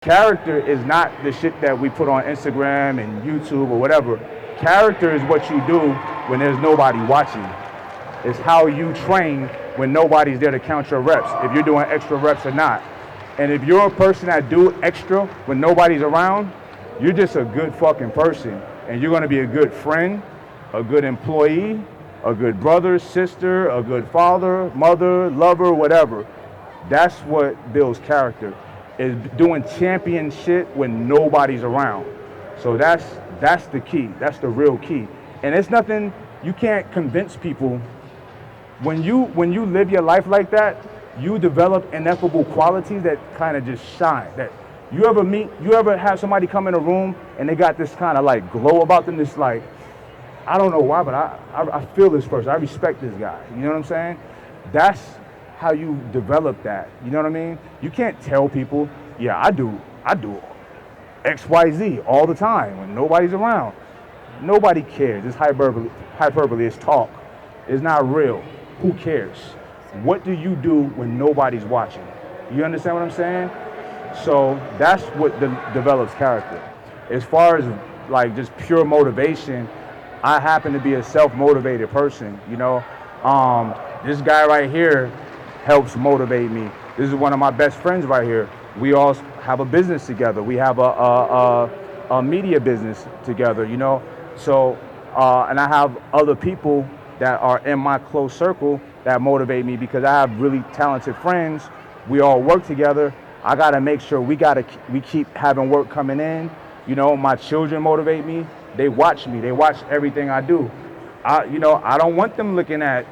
Character is not the shit that we put on Instagram and YouTube or whatever. Character is what you do when there's nobody watching. It's how you train when nobody's there to count your reps, if you're doing extra reps or not. And if you're a person that do extra when nobody's around, you're just a good fucking person. And you're gonna be a good friend, a good employee, a good brother, sister, a good father, mother, lover, whatever. That's what builds character, is doing champion shit when nobody's around. So that's the key. That's the real key. And it's nothing, you can't convince people. When you live your life like that, you develop ineffable qualities that kind of just shine. That you ever have somebody come in a room and they got this kind of like glow about them, this like, I don't know why, but I feel this person. I respect this guy. You know what I'm saying? That's how you develop that. You know what I mean? You can't tell people, yeah, I do X, Y, Z all the time when nobody's around. Nobody cares. It's hyperbole. It's talk. It's not real. Who cares? What do you do when nobody's watching? You understand what I'm saying? So that's what develops character. As far as like just pure motivation, I happen to be a self-motivated person. You know, this guy right here helps motivate me. This is one of my best friends right here. We all have a business together. We have a media business together. You know, so and I have other people that are in my close circle that motivate me because I have really talented friends. We all work together. I gotta make sure we keep having work coming in. You know, my children motivate me. They watch me. They watch everything I do. I don't want them looking at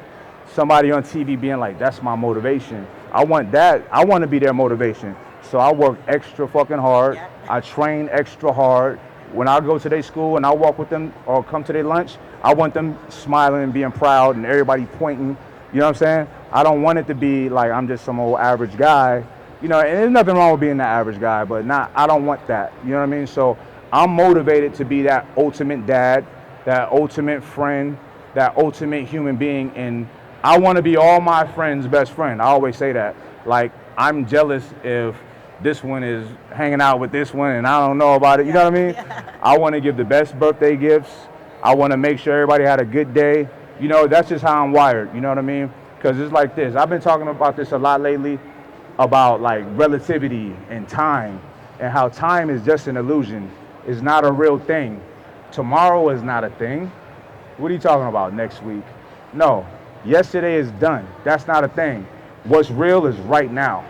somebody on TV being like, that's my motivation. I want to be their motivation. So I work extra fucking hard. I train extra hard. When I go to their school and I walk with them or come to their lunch, I want them smiling and being proud and everybody pointing. You know what I'm saying? I don't want it to be like I'm just some old average guy. You know, and there's nothing wrong with being that average guy, but I don't want that. You know what I mean? So I'm motivated to be that ultimate dad, that ultimate friend, that ultimate human being. And I want to be all my friends' best friend. I always say that. Like, I'm jealous if this one is hanging out with this one and I don't know about it. You know what I mean? I want to give the best birthday gifts. I want to make sure everybody had a good day. You know, that's just how I'm wired. You know what I mean? Because it's like this. I've been talking about this a lot lately, about like relativity and time, and how time is just an illusion. It's not a real thing. Tomorrow is not a thing. What are you talking about next week? No, yesterday is done. That's not a thing. What's real is right now,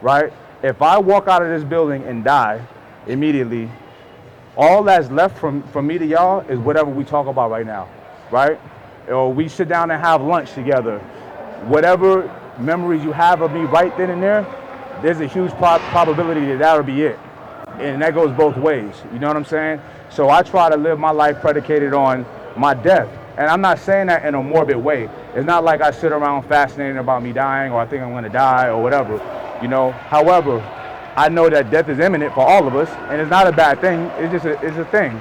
right? If I walk out of this building and die immediately, all that's left from me to y'all is whatever we talk about right now, right? Or we sit down and have lunch together. Whatever memories you have of me right then and there, there's a huge probability that that'll be it. And that goes both ways. You know what I'm saying? So I try to live my life predicated on my death. And I'm not saying that in a morbid way. It's not like I sit around fascinated about me dying or I think I'm going to die or whatever. You know, however, I know that death is imminent for all of us, and it's not a bad thing. It's a thing,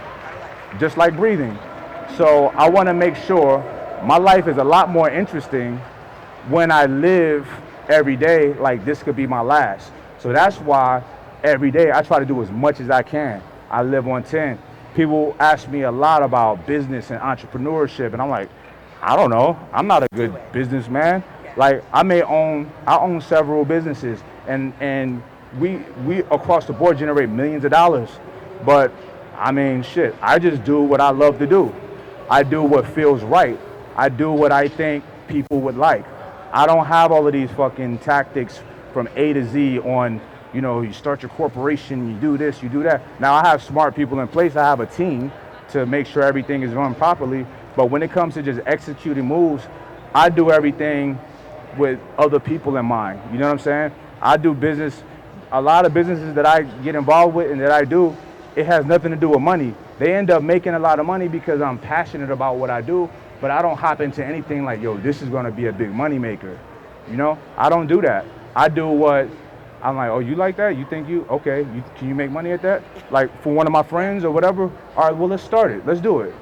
just like breathing. So I want to make sure my life is a lot more interesting when I live every day like this could be my last. So that's why every day I try to do as much as I can. I live on 10. People ask me a lot about business and entrepreneurship, and I'm like, I don't know. I'm not a good businessman. Like, I own several businesses, and we across the board generate millions of dollars. But I mean, shit, I just do what I love to do. I do what feels right. I do what I think people would like. I don't have all of these fucking tactics from A to Z on, you know, you start your corporation, you do this, you do that. Now I have smart people in place. I have a team to make sure everything is run properly. But when it comes to just executing moves, I do everything with other people in mind. You know what I'm saying? I do business. A lot of businesses that I get involved with and that I do, it has nothing to do with money. They end up making a lot of money because I'm passionate about what I do, but I don't hop into anything like, yo, this is going to be a big money maker. You know, I don't do that. I do what I'm like, oh, you like that? You think okay, can you make money at that? Like for one of my friends or whatever? All right, well, let's start it. Let's do it.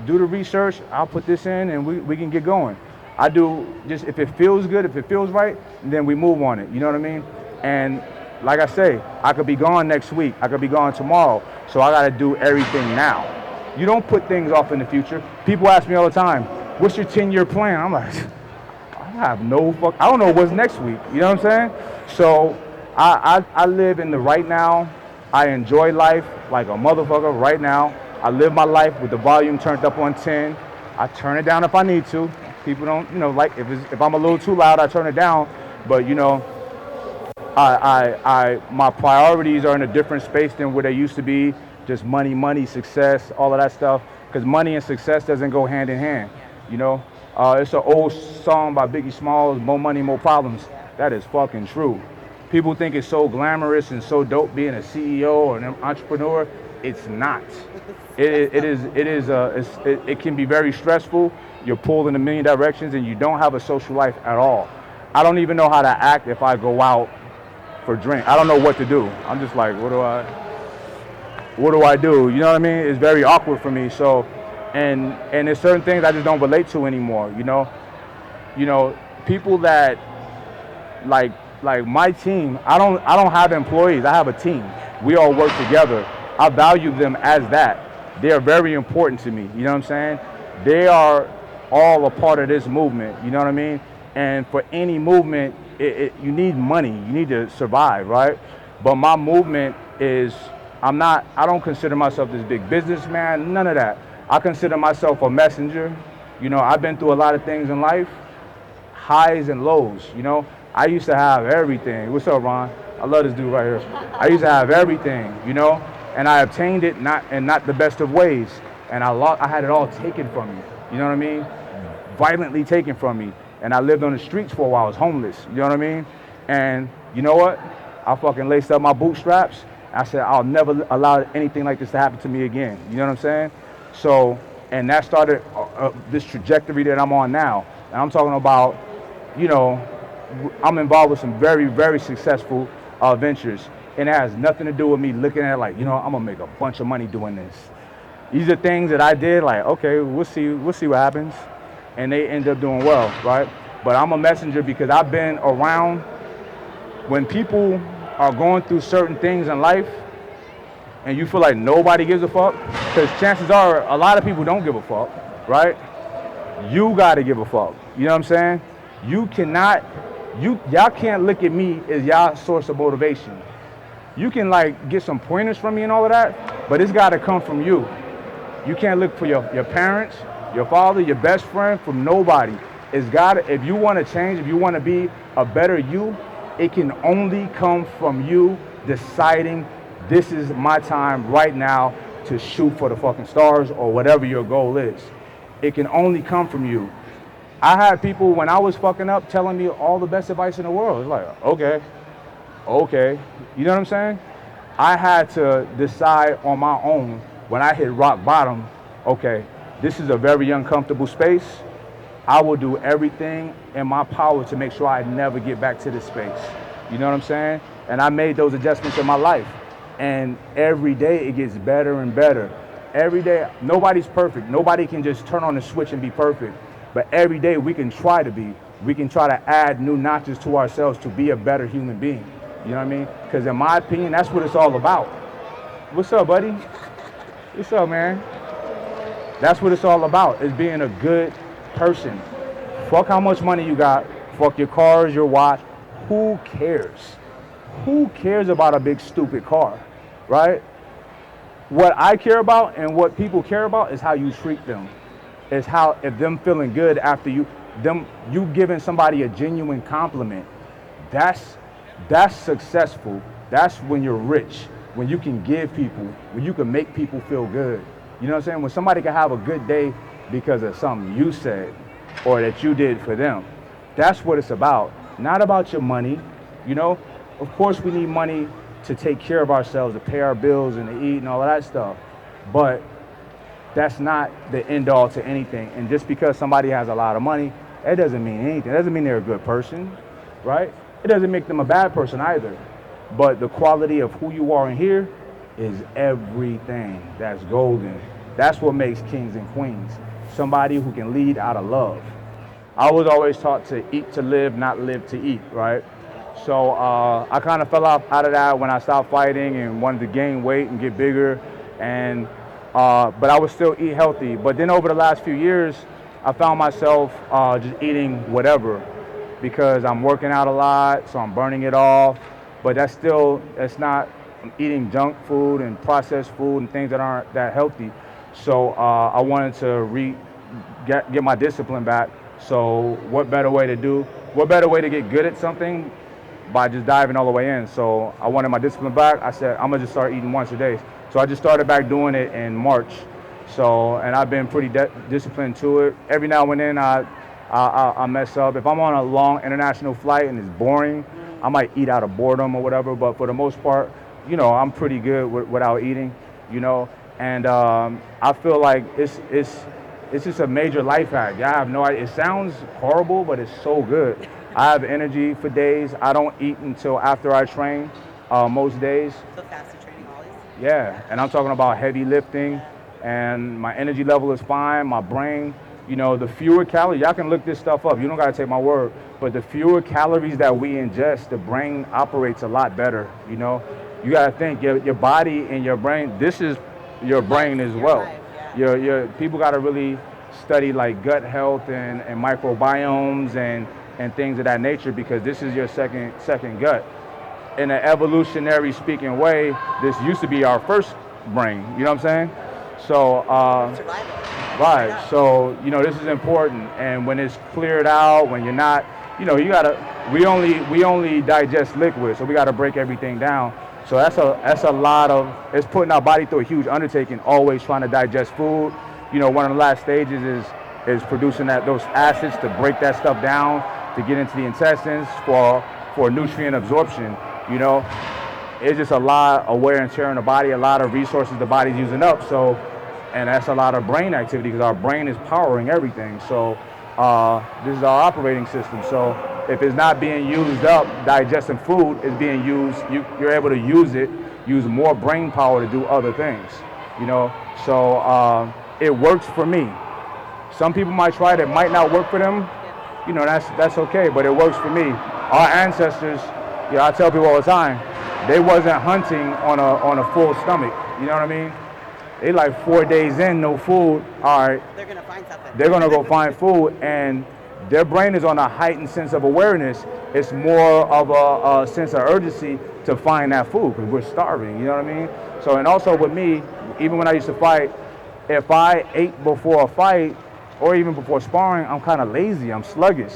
Do the research. I'll put this in and we can get going. I do just, if it feels good, if it feels right, then we move on it. You know what I mean? And like I say, I could be gone next week. I could be gone tomorrow. So I got to do everything now. You don't put things off in the future. People ask me all the time, what's your 10-year plan? I'm like, I have no fuck. I don't know what's next week. You know what I'm saying? So I live in the right now. I enjoy life like a motherfucker right now. I live my life with the volume turned up on 10. I turn it down if I need to. People don't, like if I'm a little too loud, I turn it down. But my priorities are in a different space than where they used to be. Just money, success, all of that stuff. Because money and success doesn't go hand in hand. It's an old song by Biggie Smalls, more money, more problems. That is fucking true. People think it's so glamorous and so dope being a CEO or an entrepreneur. It's not. It can be very stressful. You're pulled in a million directions and you don't have a social life at all. I don't even know how to act if I go out for drink. I don't know what to do. I'm just like, what do I do? You know what I mean? It's very awkward for me. So, and there's certain things I just don't relate to anymore. People that like my team. I don't have employees. I have a team. We all work together. I value them as that. They are very important to me. You know what I'm saying? They are all a part of this movement. You know what I mean? And for any movement, you need money. You need to survive, right? But my movement is, I don't consider myself this big businessman, none of that. I consider myself a messenger. I've been through a lot of things in life, highs and lows. I used to have everything. What's up, Ron? I love this dude right here. I used to have everything, and I obtained it not the best of ways. And I had it all taken from me. You know what I mean? Violently taken from me. And I lived on the streets for a while. I was homeless. You know what I mean? And you know what? I fucking laced up my bootstraps. I said, I'll never allow anything like this to happen to me again. You know what I'm saying? So, and that started this trajectory that I'm on now. And I'm talking about, I'm involved with some very, very successful ventures. And it has nothing to do with me looking at like, I'm going to make a bunch of money doing this. These are things that I did like, okay, we'll see what happens. And they end up doing well, right? But I'm a messenger because I've been around when people are going through certain things in life and you feel like nobody gives a fuck, because chances are a lot of people don't give a fuck, right? You gotta give a fuck. You know what I'm saying? Y'all can't look at me as y'all source of motivation. You can like get some pointers from me and all of that, but it's gotta come from you. You can't look for your parents, your father, your best friend, from nobody. If you want to change, if you want to be a better you, it can only come from you deciding this is my time right now to shoot for the fucking stars or whatever your goal is. It can only come from you. I had people when I was fucking up telling me all the best advice in the world. It's like, okay. You know what I'm saying? I had to decide on my own when I hit rock bottom, okay, this is a very uncomfortable space. I will do everything in my power to make sure I never get back to this space. You know what I'm saying? And I made those adjustments in my life. And every day it gets better and better. Every day, nobody's perfect. Nobody can just turn on the switch and be perfect. But every day we can try to be. We can try to add new notches to ourselves to be a better human being. You know what I mean? Because in my opinion, that's what it's all about. What's up, buddy? What's up, man? That's what it's all about, is being a good person. Fuck how much money you got. Fuck your cars, your watch. Who cares? Who cares about a big stupid car, right? What I care about and what people care about is how you treat them. Is how, if them feeling good after you giving somebody a genuine compliment, that's successful. That's when you're rich, when you can give people, when you can make people feel good. You know what I'm saying? When somebody can have a good day because of something you said or that you did for them. That's what it's about. Not about your money. Of course we need money to take care of ourselves, to pay our bills and to eat and all of that stuff. But that's not the end all to anything. And just because somebody has a lot of money, it doesn't mean anything. It doesn't mean they're a good person, right? It doesn't make them a bad person either. But the quality of who you are in here is everything. That's golden. That's what makes kings and queens. Somebody who can lead out of love. I was always taught to eat to live, not live to eat, right? So I kind of fell out of that when I stopped fighting and wanted to gain weight and get bigger. And but I would still eat healthy. But then over the last few years, I found myself just eating whatever because I'm working out a lot, so I'm burning it off. But it's not I'm eating junk food and processed food and things that aren't that healthy. So I wanted to get my discipline back. So what better way to get good at something by just diving all the way in. So I wanted my discipline back. I said, I'm gonna just start eating once a day. So I just started back doing it in March. So, and I've been pretty disciplined to it. Every now and then I mess up. If I'm on a long international flight and it's boring, I might eat out of boredom or whatever. But for the most part, I'm pretty good without eating, And I feel like it's just a major life hack. I have no idea. It sounds horrible, but it's so good. I have energy for days. I don't eat until after I train most days. So fasted training always? Yeah, and I'm talking about heavy lifting, and my energy level is fine. My brain, the fewer calories, y'all can look this stuff up. You don't got to take my word, but the fewer calories that we ingest, the brain operates a lot better. You got to think your body and your brain. This is your brain as well. Life, yeah. Your people got to really study like gut health and microbiomes and things of that nature, because this is your second gut. In an evolutionary speaking way, this used to be our first brain. You know what I'm saying? So Survival. right. Yeah. So this is important, and when it's cleared out, when you're not, you gotta. We only digest liquid, so we gotta break everything down. So that's a lot of. It's putting our body through a huge undertaking. Always trying to digest food. One of the last stages is producing those acids to break that stuff down to get into the intestines for nutrient absorption. It's just a lot of wear and tear on the body, a lot of resources the body's using up. So, and that's a lot of brain activity because our brain is powering everything. So this is our operating system. So if it's not being used up, digesting food is being used, you're able to use more brain power to do other things. So it works for me. Some people might try it, it might not work for them. That's okay, but it works for me. Our ancestors, I tell people all the time, they wasn't hunting on a full stomach. You know what I mean? They like 4 days in, no food. All right, They're gonna find something. they're gonna go find food, and their brain is on a heightened sense of awareness. It's more of a sense of urgency to find that food because we're starving. You know what I mean? So, and also with me, even when I used to fight, if I ate before a fight or even before sparring, I'm kind of lazy. I'm sluggish.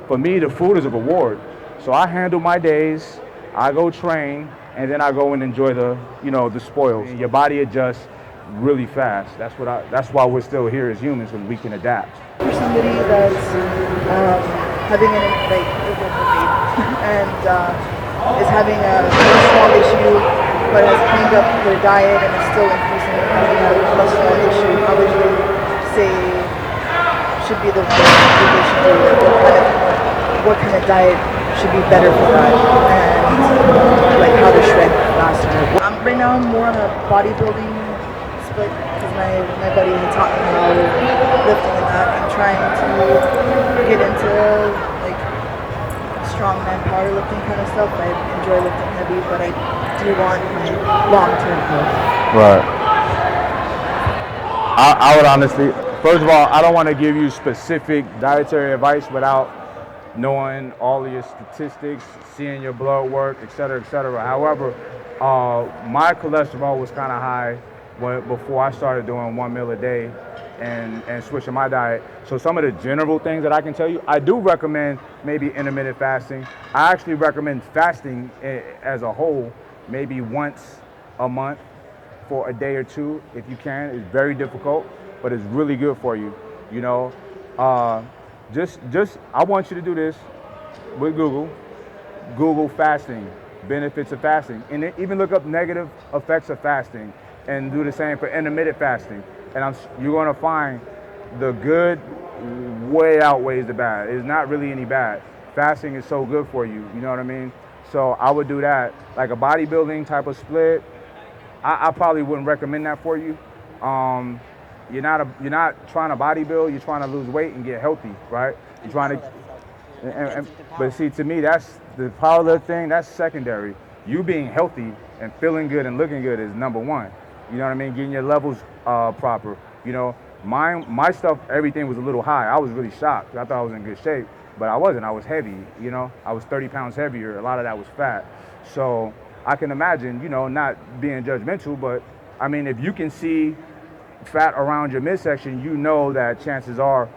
For me, the food is a reward. So I handle my days. I go train, and then I go and enjoy the spoils. Your body adjusts really fast. That's why we're still here as humans, because we can adapt. For somebody that's having and is having a cholesterol issue, but has cleaned up their diet and is still increasing having a cholesterol issue, how would you say should be the thing they should do? What kind of diet should be better for that, and like how to shred faster? Right now I'm more on a bodybuilding split because my buddy had taught me how to lifting and that. I'm trying to get into like strongman powerlifting kind of stuff. I enjoy lifting heavy, but I do want my long-term health. Right. I would honestly, first of all, I don't want to give you specific dietary advice without knowing all of your statistics, seeing your blood work, et cetera, et cetera. However, my cholesterol was kind of high before I started doing 1 meal a day and switching my diet. So some of the general things that I can tell you, I do recommend maybe intermittent fasting. I actually recommend fasting as a whole, maybe once a month for a day or two if you can. It's very difficult, but it's really good for you. Just I want you to do this with Google fasting, benefits of fasting, and then even look up negative effects of fasting and do the same for intermittent fasting. And you're gonna find the good way outweighs the bad. It's not really any bad. Fasting is so good for you, you know what I mean? So I would do that. Like a bodybuilding type of split, I probably wouldn't recommend that for you. You're not trying to bodybuild. You're trying to lose weight and get healthy, right? You're trying to, but see, to me, that's the powerlifting, that's secondary. You being healthy and feeling good and looking good is number one. You know what I mean? Getting your levels proper. You know, my stuff, everything was a little high. I was really shocked. I thought I was in good shape, but I wasn't. I was heavy. You know, I was 30 pounds heavier. A lot of that was fat. So I can imagine, you know, not being judgmental, but I mean, if you can see fat around your midsection, you know that chances are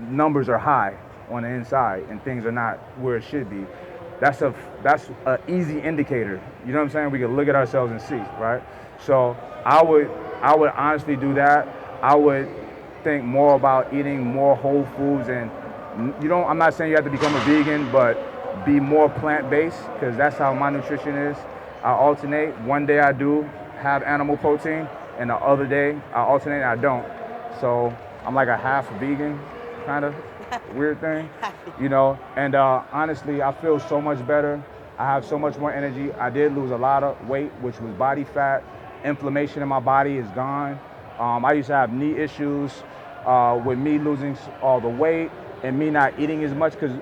numbers are high on the inside and things are not where it should be. That's a easy indicator. You know what I'm saying? We can look at ourselves and see, right? So I would honestly do that. I would think more about eating more whole foods, and I'm not saying you have to become a vegan, but be more plant-based, because that's how my nutrition is. I alternate. One day I do have animal protein, and the other day I alternate and I don't. So I'm like a half vegan kind of weird thing, you know. And honestly, I feel so much better. I have so much more energy. I did lose a lot of weight, which was body fat. Inflammation in my body is gone. I used to have knee issues with me losing all the weight and me not eating as much, because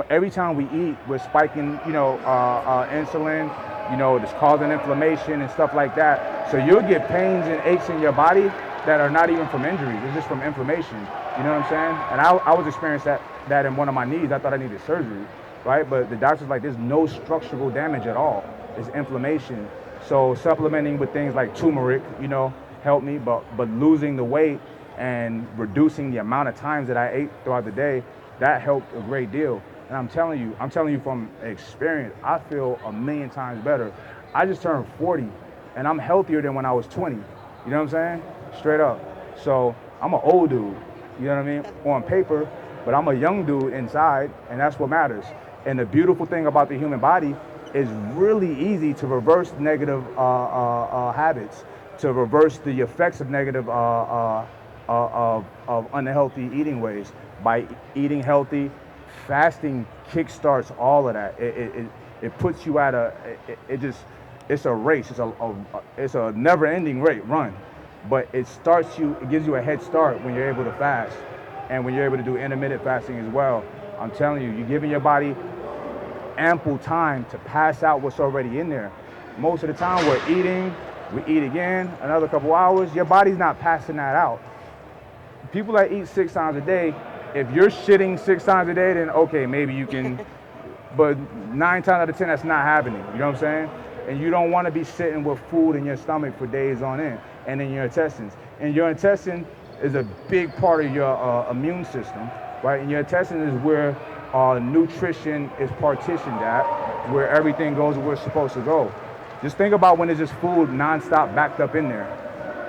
every time we eat, we're spiking, you know, insulin, you know, it's causing inflammation and stuff like that. So you'll get pains and aches in your body that are not even from injuries. It's just from inflammation. You know what I'm saying? And I was experiencing that in one of my knees. I thought I needed surgery, right? But the doctor's like, there's no structural damage at all. It's inflammation. So supplementing with things like turmeric, you know, helped me. But losing the weight and reducing the amount of times that I ate throughout the day, that helped a great deal. And I'm telling you from experience, I feel a million times better. I just turned 40 and I'm healthier than when I was 20. You know what I'm saying? Straight up. So I'm an old dude, you know what I mean, on paper, but I'm a young dude inside, and that's what matters. And the beautiful thing about the human body is really easy to reverse negative habits, to reverse the effects of negative of unhealthy eating ways by eating healthy. Fasting kickstarts all of that. It puts you at it's a race. It's a never-ending run, but it gives you a head start when you're able to fast, and when you're able to do intermittent fasting as well. I'm telling you, you're giving your body ample time to pass out what's already in there. Most of the time we're eating, we eat again, another couple hours, your body's not passing that out. People that eat 6 times a day, if you're shitting 6 times a day, then okay, maybe you can, but 9 times out of 10, that's not happening. You know what I'm saying? And you don't want to be sitting with food in your stomach for days on end, and in your intestines. And your intestine is a big part of your immune system, right? And your intestine is where nutrition is partitioned at, where everything goes where it's supposed to go. Just think about when there's just food nonstop backed up in there.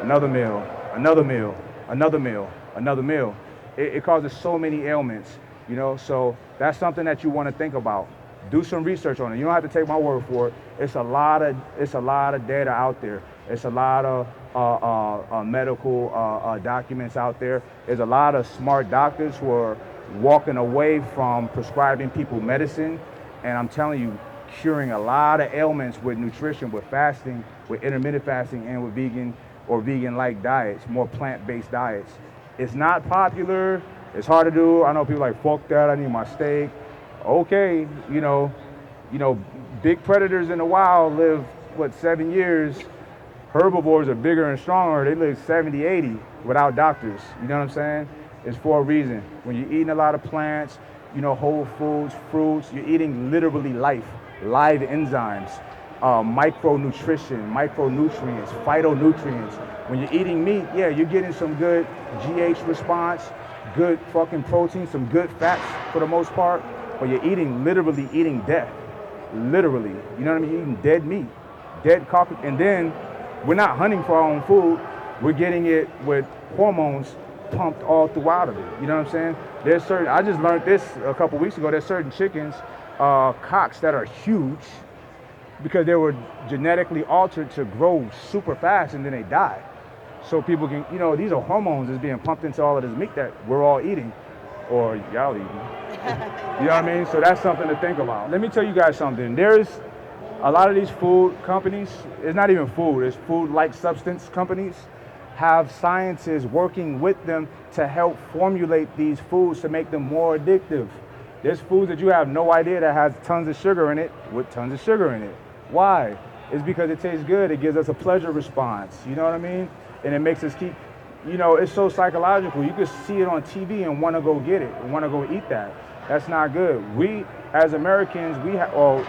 Another meal, another meal, another meal, another meal. It causes so many ailments, you know. So that's something that you want to think about. Do some research on it. You don't have to take my word for it. It's a lot of data out there. It's a lot of medical documents out there. There's a lot of smart doctors who are walking away from prescribing people medicine, and I'm telling you, curing a lot of ailments with nutrition, with fasting, with intermittent fasting, and with vegan or vegan-like diets, more plant-based diets. It's not popular. It's hard to do. I know people like, fuck that, I need my steak. Okay, you know, big predators in the wild live, 7 years? Herbivores are bigger and stronger. They live 70, 80 without doctors. You know what I'm saying? It's for a reason. When you're eating a lot of plants, you know, whole foods, fruits, you're eating literally life, live enzymes, micronutrition, micronutrients, phytonutrients. When you're eating meat, yeah, you're getting some good GH response, good fucking protein, some good fats for the most part, but you're literally eating death. Literally, you know what I mean? You're eating dead meat, dead coffee, and then we're not hunting for our own food. We're getting it with hormones pumped all throughout of it. You know what I'm saying? I just learned this a couple weeks ago. There's certain chickens, cocks that are huge because they were genetically altered to grow super fast and then they die. So people can, you know, these are hormones that's being pumped into all of this meat that we're all eating, or y'all eating. You know what I mean? So that's something to think about. Let me tell you guys something. There's a lot of these food companies, it's not even food, it's food-like substance companies, have scientists working with them to help formulate these foods to make them more addictive. There's foods that you have no idea that has tons of sugar in it with tons of sugar in it. Why? It's because it tastes good. It gives us a pleasure response. You know what I mean? And it makes us keep, it's so psychological. You can see it on TV and want to go get it and want to go eat that. That's not good. We, as Americans,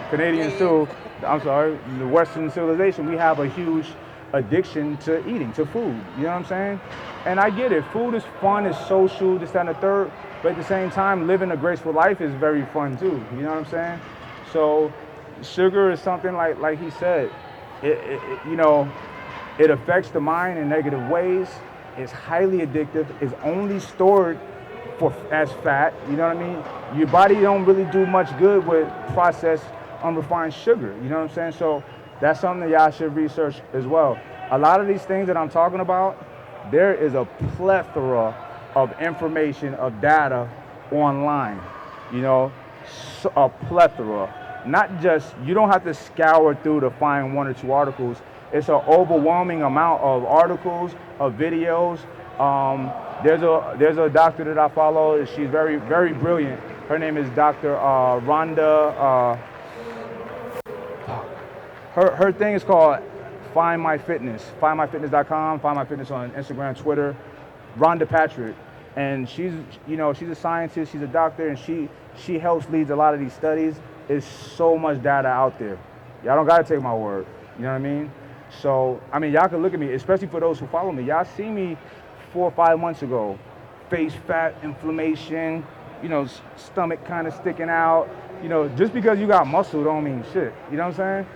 Canadians too, I'm sorry, the Western civilization, we have a huge addiction to eating, to food. You know what I'm saying? And I get it. Food is fun, it's social, this, that, and the third. But at the same time, living a graceful life is very fun too. You know what I'm saying? So sugar is something like he said. It affects the mind in negative ways. It's highly addictive. It's only stored as fat. You know what I mean? Your body don't really do much good with processed, unrefined sugar. You know what I'm saying? So that's something that y'all should research as well. A lot of these things that I'm talking about, there is a plethora of information, of data online, a plethora. Not just, you don't have to scour through to find one or two articles. It's an overwhelming amount of articles, of videos. There's a doctor that I follow. She's very, very brilliant. Her name is Dr. Rhonda. Her thing is called Find My Fitness. FindMyFitness.com. Find My Fitness on Instagram, Twitter. Rhonda Patrick. And she's a scientist, she's a doctor, and she leads a lot of these studies. There's so much data out there. Y'all don't gotta take my word. You know what I mean? So, y'all can look at me, especially for those who follow me. Y'all see me 4 or 5 months ago. Face fat, inflammation, stomach kind of sticking out. Just because you got muscle don't mean shit. You know what I'm saying?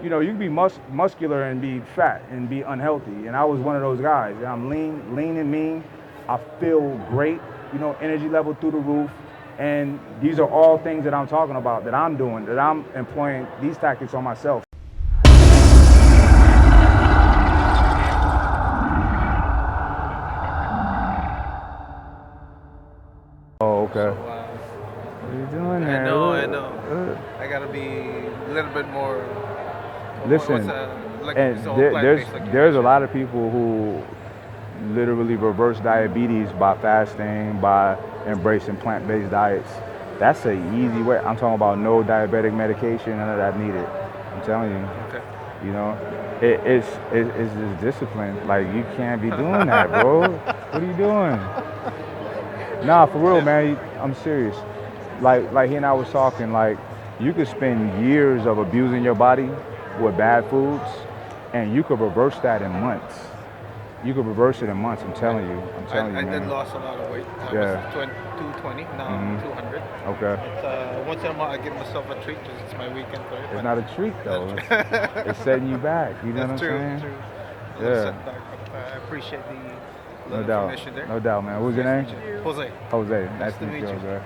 You can be muscular and be fat and be unhealthy. And I was one of those guys. I'm lean and mean. I feel great, energy level through the roof. And these are all things that I'm talking about, that I'm doing, that I'm employing these tactics on myself. Oh, okay. So, what are you doing there? I know. I gotta be a little bit more. Listen, there's a lot of people who literally reverse diabetes by fasting, by embracing plant-based diets. That's an easy way. I'm talking about no diabetic medication, none of that needed. I'm telling you. Okay. It's just discipline. Like, you can't be doing that, bro. What are you doing? Nah, for real, man. I'm serious. Like he and I was talking, like, you could spend years of abusing your body with bad foods, and you could reverse that in months. You could reverse it in months. I'm telling you. I did lost a lot of weight. I was 220, now I'm 200. Okay. It's, once in a while I give myself a treat because it's my weekend. It's not a treat though. It's setting you back. You know what I'm saying? True. Yeah. I appreciate the No doubt. information there. No doubt, man. What's your name? Jose. Jose. Nice to meet you, Jose.